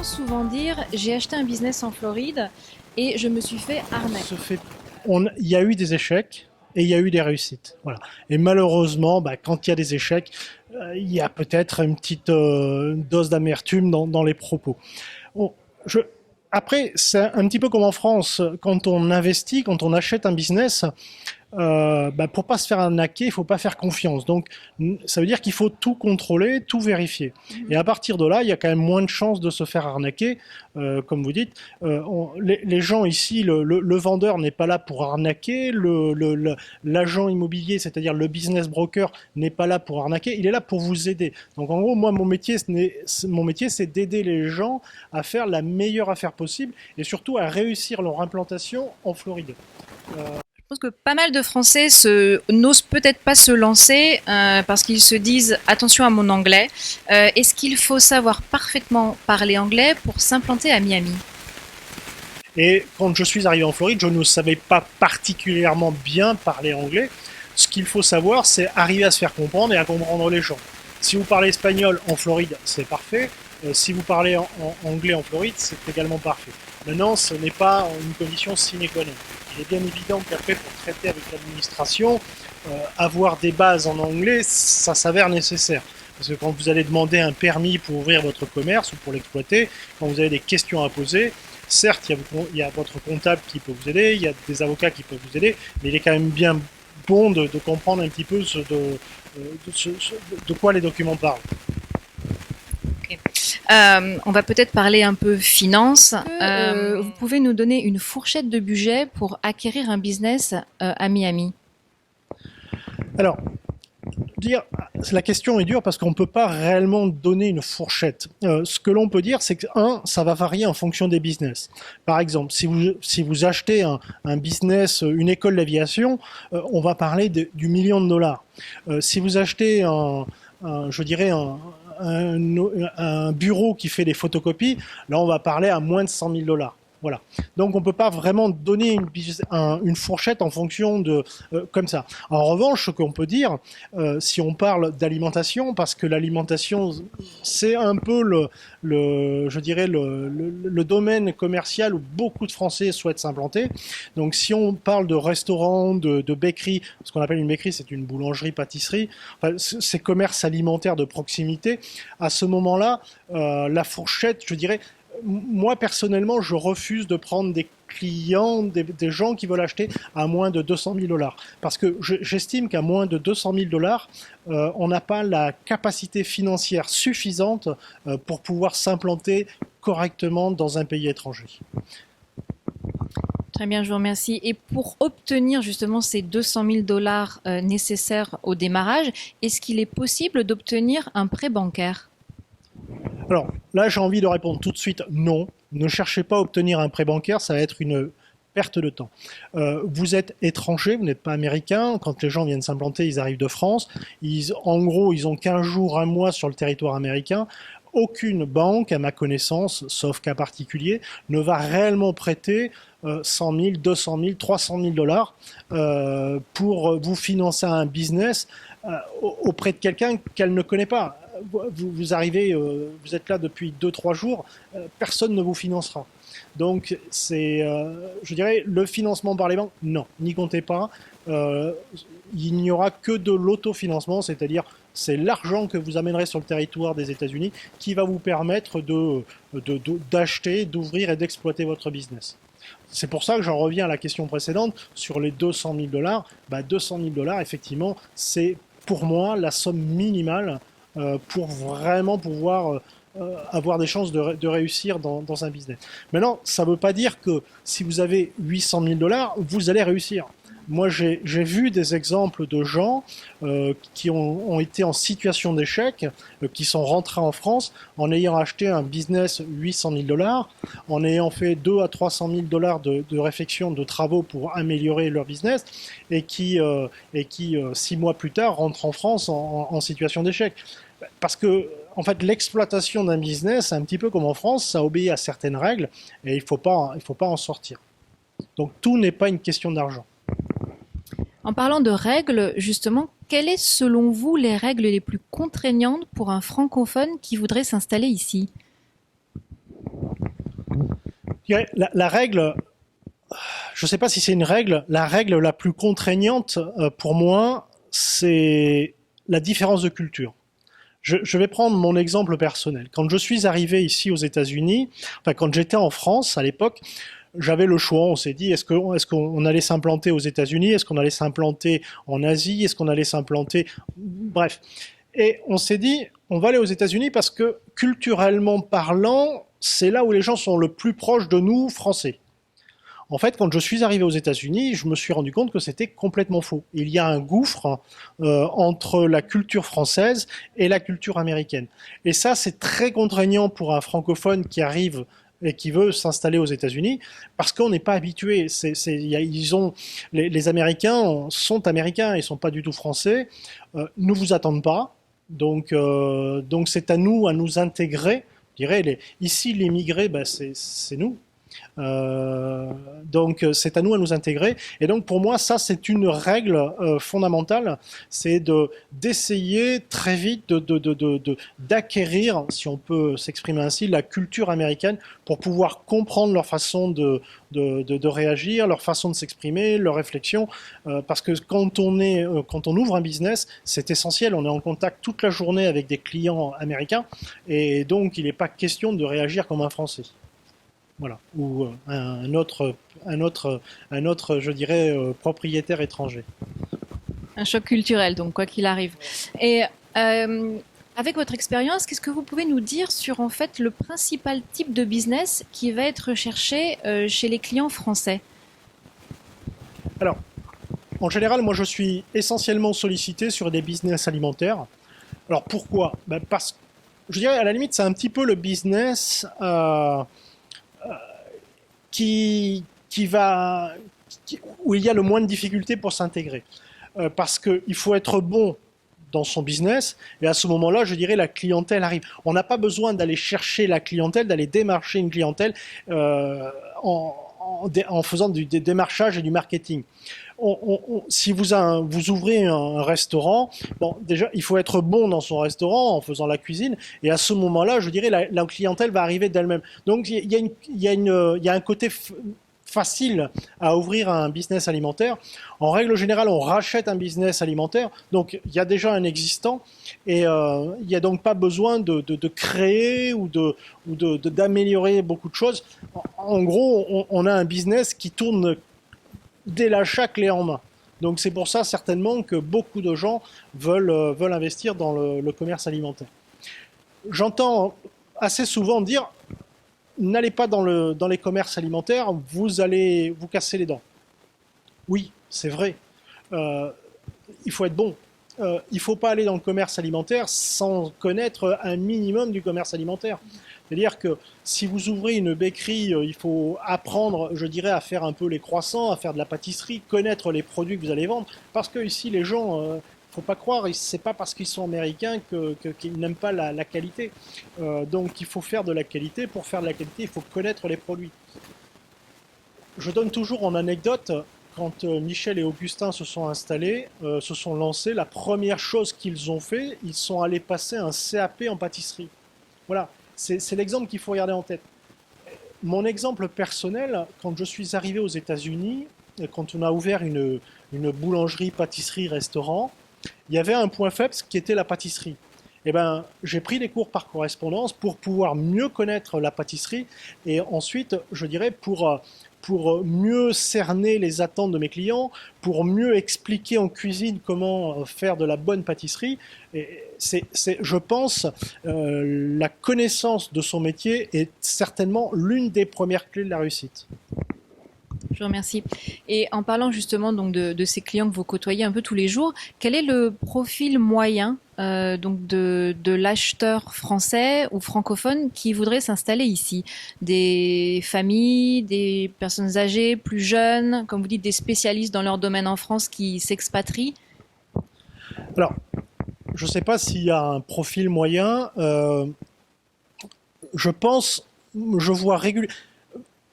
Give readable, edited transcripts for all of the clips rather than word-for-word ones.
entend souvent dire j'ai acheté un business en Floride et je me suis fait arnaquer. Il y a eu des échecs et il y a eu des réussites. Voilà. Et malheureusement, quand il y a des échecs, il y a peut-être une petite dose d'amertume dans les propos. On- je- Après, c'est un petit peu comme en France, quand on investit, quand on achète un business, pour pas se faire arnaquer, il faut pas faire confiance. Donc, ça veut dire qu'il faut tout contrôler, tout vérifier. Et à partir de là, il y a quand même moins de chances de se faire arnaquer, comme vous dites. Les gens ici, le vendeur n'est pas là pour arnaquer, l'agent immobilier, c'est-à-dire le business broker, n'est pas là pour arnaquer. Il est là pour vous aider. Donc, en gros, moi, mon métier, c'est d'aider les gens à faire la meilleure affaire possible et surtout à réussir leur implantation en Floride. Je pense que pas mal de Français n'osent peut-être pas se lancer parce qu'ils se disent attention à mon anglais. Est-ce qu'il faut savoir parfaitement parler anglais pour s'implanter à Miami? Et quand je suis arrivé en Floride, je ne savais pas particulièrement bien parler anglais. Ce qu'il faut savoir, c'est arriver à se faire comprendre et à comprendre les gens. Si vous parlez espagnol en Floride, c'est parfait. Si vous parlez anglais en Floride, c'est également parfait. Maintenant, ce n'est pas une condition sine qua non. Il est bien évident qu'après, pour traiter avec l'administration, avoir des bases en anglais, ça s'avère nécessaire. Parce que quand vous allez demander un permis pour ouvrir votre commerce ou pour l'exploiter, quand vous avez des questions à poser, certes, il y a votre comptable qui peut vous aider, il y a des avocats qui peuvent vous aider, mais il est quand même bien bon de comprendre un petit peu de quoi les documents parlent. Okay. On va peut-être parler un peu finance. Vous pouvez nous donner une fourchette de budget pour acquérir un business à Miami? Alors, la question est dure parce qu'on ne peut pas réellement donner une fourchette. Ce que l'on peut dire, c'est que, ça va varier en fonction des business. Par exemple, si vous achetez un business, une école d'aviation, on va parler du million de dollars. Si vous achetez je dirais, un bureau qui fait des photocopies, là, on va parler à moins de 100 000 dollars. Voilà. Donc on ne peut pas vraiment donner une fourchette en fonction de comme ça. En revanche, ce qu'on peut dire, si on parle d'alimentation, parce que l'alimentation, c'est un peu je dirais le domaine commercial où beaucoup de Français souhaitent s'implanter. Donc si on parle de restaurants, de bakeries, ce qu'on appelle une bakerie, c'est une boulangerie-pâtisserie, enfin, c'est commerce alimentaire de proximité. À ce moment-là, la fourchette, je dirais, moi personnellement, je refuse de prendre des clients, des gens qui veulent acheter à moins de 200 000 dollars. Parce que j'estime qu'à moins de 200 000 dollars, on n'a pas la capacité financière suffisante pour pouvoir s'implanter correctement dans un pays étranger. Très bien, je vous remercie. Et pour obtenir justement ces 200 000 dollars nécessaires au démarrage, est-ce qu'il est possible d'obtenir un prêt bancaire? Alors là, j'ai envie de répondre tout de suite non. Ne cherchez pas à obtenir un prêt bancaire, ça va être une perte de temps. Vous êtes étranger, vous n'êtes pas américain. Quand les gens viennent s'implanter, ils arrivent de France. En gros, ils ont 15 jours, un mois sur le territoire américain. Aucune banque, à ma connaissance, sauf cas particulier, ne va réellement prêter 100 000, 200 000, 300 000 dollars pour vous financer un business auprès de quelqu'un qu'elle ne connaît pas. Vous arrivez, vous êtes là depuis 2-3 jours, personne ne vous financera. Donc, je dirais, le financement par les banques, non, n'y comptez pas. Il n'y aura que de l'autofinancement, c'est-à-dire c'est l'argent que vous amènerez sur le territoire des États-Unis qui va vous permettre d'acheter, d'ouvrir et d'exploiter votre business. C'est pour ça que j'en reviens à la question précédente sur les 200 000 dollars. 200 000 dollars, effectivement, c'est pour moi la somme minimale pour vraiment pouvoir avoir des chances de réussir dans un business. Maintenant, ça ne veut pas dire que si vous avez 800 000 dollars, vous allez réussir. Moi, j'ai vu des exemples de gens qui ont été en situation d'échec, qui sont rentrés en France en ayant acheté un business 800 000 dollars, en ayant fait 2 à 300 000 dollars de réflexion, de travaux pour améliorer leur business, et qui 6 mois plus tard, rentrent en France en situation d'échec. Parce que, en fait, l'exploitation d'un business, un petit peu comme en France, ça obéit à certaines règles, et il faut pas en sortir. Donc tout n'est pas une question d'argent. En parlant de règles, justement, quelles sont selon vous les règles les plus contraignantes pour un francophone qui voudrait s'installer ici? Je dirais, la règle, je ne sais pas si c'est une règle, la règle la plus contraignante pour moi, c'est la différence de culture. Je vais prendre mon exemple personnel. Quand je suis arrivé ici aux États-Unis, enfin quand j'étais en France à l'époque, j'avais le choix. On s'est dit, est-ce qu'on allait s'implanter aux États-Unis, est-ce qu'on allait s'implanter en Asie, est-ce qu'on allait s'implanter, bref. Et on s'est dit, on va aller aux États-Unis parce que culturellement parlant, c'est là où les gens sont le plus proches de nous, Français. En fait, quand je suis arrivé aux États-Unis, je me suis rendu compte que c'était complètement faux. Il y a un gouffre entre la culture française et la culture américaine. Et ça, c'est très contraignant pour un francophone qui arrive et qui veut s'installer aux États-Unis, parce qu'on n'est pas habitué. Les Américains sont américains, ils sont pas du tout français. Ne vous attendent pas, donc c'est à nous intégrer. Je dirais, ici, les migrés, ben, c'est nous. Donc c'est à nous intégrer. Et donc pour moi, ça c'est une règle fondamentale, c'est d'essayer très vite d'acquérir, si on peut s'exprimer ainsi, la culture américaine pour pouvoir comprendre leur façon de réagir, leur façon de s'exprimer, leur réflexion. Parce que quand on ouvre un business, c'est essentiel. On est en contact toute la journée avec des clients américains, et donc il n'est pas question de réagir comme un Français. Voilà, ou un autre, je dirais, propriétaire étranger. Un choc culturel, donc quoi qu'il arrive. Et avec votre expérience, qu'est-ce que vous pouvez nous dire sur en fait le principal type de business qui va être recherché chez les clients français? Alors, en général, moi je suis essentiellement sollicité sur des business alimentaires. Alors pourquoi? Parce que, je dirais, à la limite, c'est un petit peu le business où il y a le moins de difficultés pour s'intégrer. Parce qu'il faut être bon dans son business, et à ce moment-là, je dirais, la clientèle arrive. On n'a pas besoin d'aller chercher la clientèle, d'aller démarcher une clientèle en faisant des démarchages et du marketing. Si vous ouvrez un restaurant, bon, déjà, il faut être bon dans son restaurant en faisant la cuisine, et à ce moment-là, je dirais, la clientèle va arriver d'elle-même. Donc, il y a un côté facile à ouvrir un business alimentaire. En règle générale, on rachète un business alimentaire, donc il y a déjà un existant, et il n'y a donc pas besoin de créer ou d'améliorer beaucoup de choses. En gros, on a un business qui tourne dès l'achat clé en main. Donc c'est pour ça certainement que beaucoup de gens veulent investir dans le commerce alimentaire. J'entends assez souvent dire, n'allez pas dans les commerces alimentaires, vous allez vous casser les dents. Oui, c'est vrai. Il faut être bon. Il ne faut pas aller dans le commerce alimentaire sans connaître un minimum du commerce alimentaire. C'est-à-dire que si vous ouvrez une béquerie, il faut apprendre, je dirais, à faire un peu les croissants, à faire de la pâtisserie, connaître les produits que vous allez vendre. Parce que ici, les gens, il ne faut pas croire, c'est pas parce qu'ils sont américains qu'ils n'aiment pas la qualité. Donc il faut faire de la qualité. Pour faire de la qualité, il faut connaître les produits. Je donne toujours en anecdote, quand Michel et Augustin se sont installés, se sont lancés, la première chose qu'ils ont fait, ils sont allés passer un CAP en pâtisserie. Voilà. C'est l'exemple qu'il faut garder en tête. Mon exemple personnel, quand je suis arrivé aux États-Unis, quand on a ouvert une boulangerie, pâtisserie, restaurant, il y avait un point faible qui était la pâtisserie. Eh ben, j'ai pris des cours par correspondance pour pouvoir mieux connaître la pâtisserie et ensuite, je dirais, pour mieux cerner les attentes de mes clients, pour mieux expliquer en cuisine comment faire de la bonne pâtisserie. Et je pense, la connaissance de son métier est certainement l'une des premières clés de la réussite. Je vous remercie. Et en parlant justement donc de ces clients que vous côtoyez un peu tous les jours, quel est le profil moyen donc de l'acheteur français ou francophone qui voudrait s'installer ici? Des familles, des personnes âgées, plus jeunes, comme vous dites, des spécialistes dans leur domaine en France qui s'expatrient? Alors, je ne sais pas s'il y a un profil moyen. Je pense, je vois régulièrement.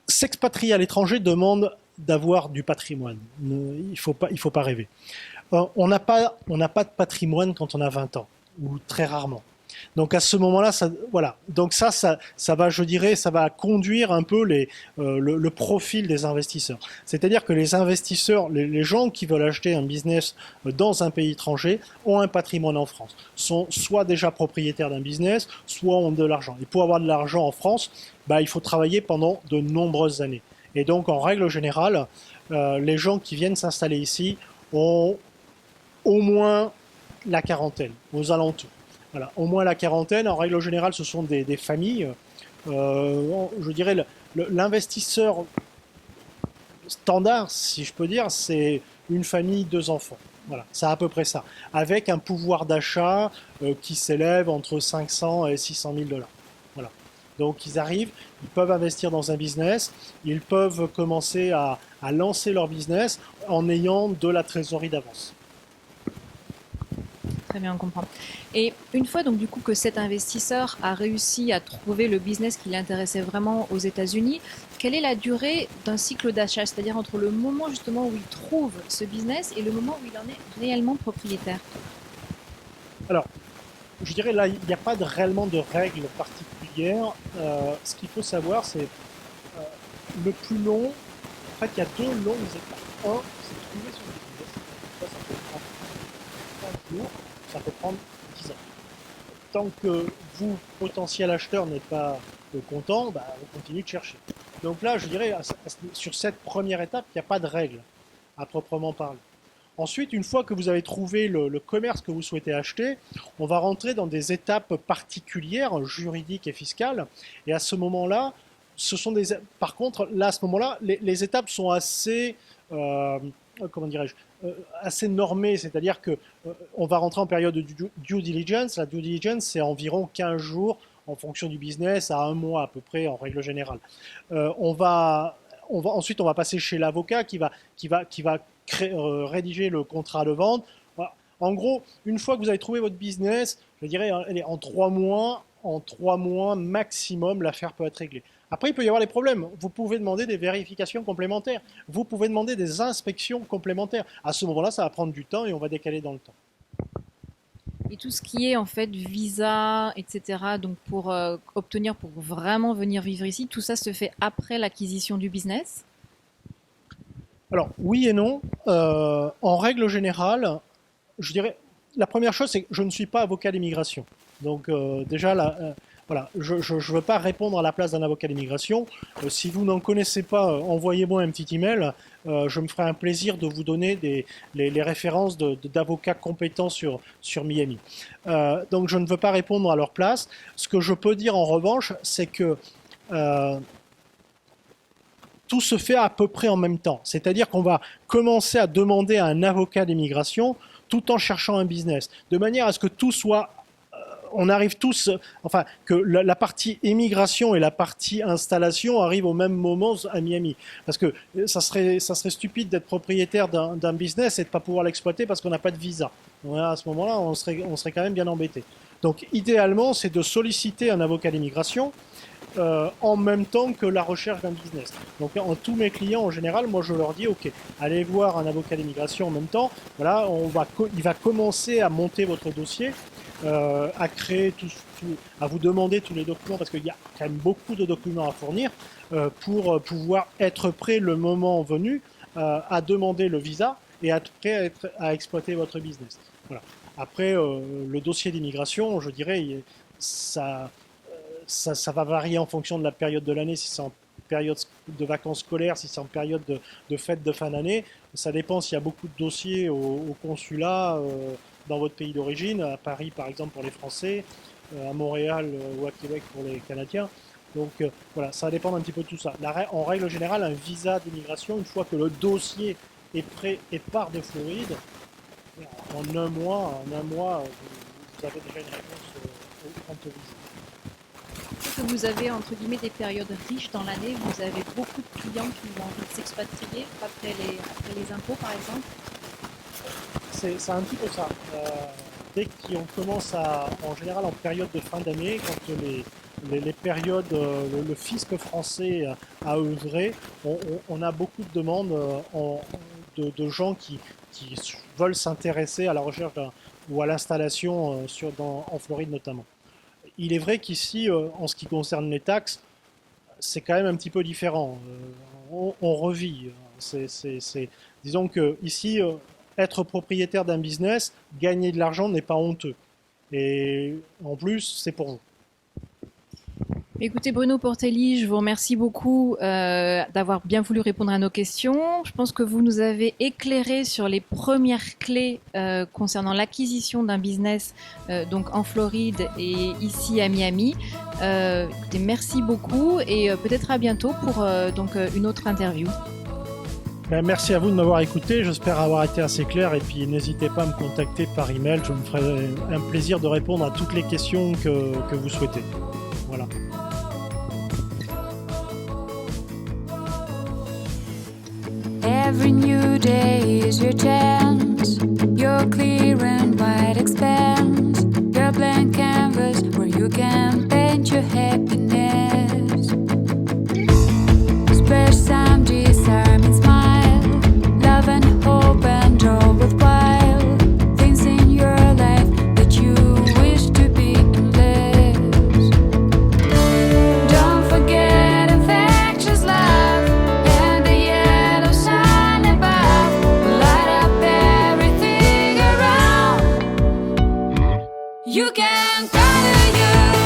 S'expatrier à l'étranger demande d'avoir du patrimoine. Il faut pas rêver. On n'a pas de patrimoine quand on a 20 ans, ou très rarement. Donc à ce moment-là, voilà. Donc ça va, je dirais, ça va conduire un peu le profil des investisseurs. C'est-à-dire que les investisseurs, les gens qui veulent acheter un business dans un pays étranger, ont un patrimoine en France, sont soit déjà propriétaires d'un business, soit ont de l'argent. Et pour avoir de l'argent en France, bah, il faut travailler pendant de nombreuses années. Et donc en règle générale, les gens qui viennent s'installer ici ont au moins la quarantaine, aux alentours. Voilà, au moins la quarantaine. En règle générale, ce sont des familles. Je dirais l'investisseur standard, si je peux dire, c'est une famille, deux enfants. Voilà, c'est à peu près ça. Avec un pouvoir d'achat qui s'élève entre 500 et 600 000 dollars. Voilà. Donc ils arrivent, ils peuvent investir dans un business, ils peuvent commencer à lancer leur business en ayant de la trésorerie d'avance. Très bien, on comprend. Et une fois donc du coup que cet investisseur a réussi à trouver le business qui l'intéressait vraiment aux États-Unis, quelle est la durée d'un cycle d'achat, c'est-à-dire entre le moment justement où il trouve ce business et le moment où il en est réellement propriétaire? Alors, je dirais là, il n'y a pas réellement de règles particulières. Ce qu'il faut savoir, c'est le plus long. En fait, il y a deux longues étapes. Un, c'est trouver son business. Ça peut prendre 15 jours, ça peut prendre 10 ans. Tant que vous, potentiel acheteur, n'êtes pas content, bah, on continue de chercher. Donc là, je dirais, sur cette première étape, il n'y a pas de règle à proprement parler. Ensuite, une fois que vous avez trouvé le commerce que vous souhaitez acheter, on va rentrer dans des étapes particulières, juridiques et fiscales. Et à ce moment-là, par contre, là, à ce moment-là, les étapes sont assez, comment dirais-je, assez normées. C'est-à-dire que on va rentrer en période de due diligence. La due diligence, c'est environ 15 jours en fonction du business, à un mois à peu près en règle générale. Ensuite, on va passer chez l'avocat qui va rédiger le contrat de vente. Voilà. En gros, une fois que vous avez trouvé votre business, je dirais en 3 mois maximum, l'affaire peut être réglée. Après, il peut y avoir des problèmes. Vous pouvez demander des vérifications complémentaires. Vous pouvez demander des inspections complémentaires. À ce moment-là, ça va prendre du temps et on va décaler dans le temps. Et tout ce qui est en fait visa, etc., donc pour obtenir, pour vraiment venir vivre ici, tout ça se fait après l'acquisition du business? Alors, oui et non. En règle générale, je dirais, la première chose, c'est que je ne suis pas avocat d'immigration. Donc, déjà, là, voilà, je ne veux pas répondre à la place d'un avocat d'immigration. Si vous n'en connaissez pas, envoyez-moi un petit email. Je me ferai un plaisir de vous donner les références d'avocats compétents sur Miami. Donc, je ne veux pas répondre à leur place. Ce que je peux dire en revanche, c'est que tout se fait à peu près en même temps. C'est-à-dire qu'on va commencer à demander à un avocat d'immigration tout en cherchant un business, de manière à ce que tout soit, on arrive tous, enfin, que la partie immigration et la partie installation arrivent au même moment à Miami. Parce que ça serait stupide d'être propriétaire d'un business et de ne pas pouvoir l'exploiter parce qu'on n'a pas de visa. Donc à ce moment-là, on serait quand même bien embêté. Donc idéalement, c'est de solliciter un avocat d'immigration en même temps que la recherche d'un business. Donc, tous mes clients, en général, moi, je leur dis, OK, allez voir un avocat d'immigration en même temps. Voilà, il va commencer à monter votre dossier, à créer à vous demander tous les documents, parce qu'il y a quand même beaucoup de documents à fournir pour pouvoir être prêt le moment venu à demander le visa et être prêt à exploiter votre business. Voilà. Après, le dossier d'immigration, je dirais, ça va varier en fonction de la période de l'année, si c'est en période de vacances scolaires, si c'est en période de fête de fin d'année. Ça dépend s'il y a beaucoup de dossiers au consulat dans votre pays d'origine, à Paris par exemple pour les Français, à Montréal ou à Québec pour les Canadiens. Donc voilà, ça dépend un petit peu de tout ça. En règle générale, un visa d'immigration, une fois que le dossier est prêt et part de Floride, en un mois, vous avez déjà une réponse quant au visa. Que vous avez entre guillemets des périodes riches dans l'année, vous avez beaucoup de clients qui ont envie de s'expatrier après les impôts par exemple? C'est un petit peu ça. Dès qu'on commence en général en période de fin d'année, quand les périodes, le fisc français a œuvré, on a beaucoup de demandes de gens qui veulent s'intéresser à la recherche ou à l'installation en Floride notamment. il est vrai qu'ici, en ce qui concerne les taxes, c'est quand même un petit peu différent. On revit. Disons que ici, être propriétaire d'un business, gagner de l'argent n'est pas honteux. Et en plus, c'est pour vous. Écoutez, Bruno Portelli, je vous remercie beaucoup d'avoir bien voulu répondre à nos questions. Je pense que vous nous avez éclairé sur les premières clés concernant l'acquisition d'un business donc en Floride et ici à Miami. Écoutez, merci beaucoup et peut-être à bientôt pour donc une autre interview. Ben, merci à vous de m'avoir écouté. J'espère avoir été assez clair. Et puis n'hésitez pas à me contacter par email. Je me ferai un plaisir de répondre à toutes les questions que vous souhaitez. Voilà. Every new day is your chance. Your clear and wide expanse. Your blank canvas where you can paint your happiness. Spread some disarming smile. Love and hope and all worthwhile. Things in your life that you wish to be endless. Don't forget infectious love and the yellow sun above. Light up everything around. You can color your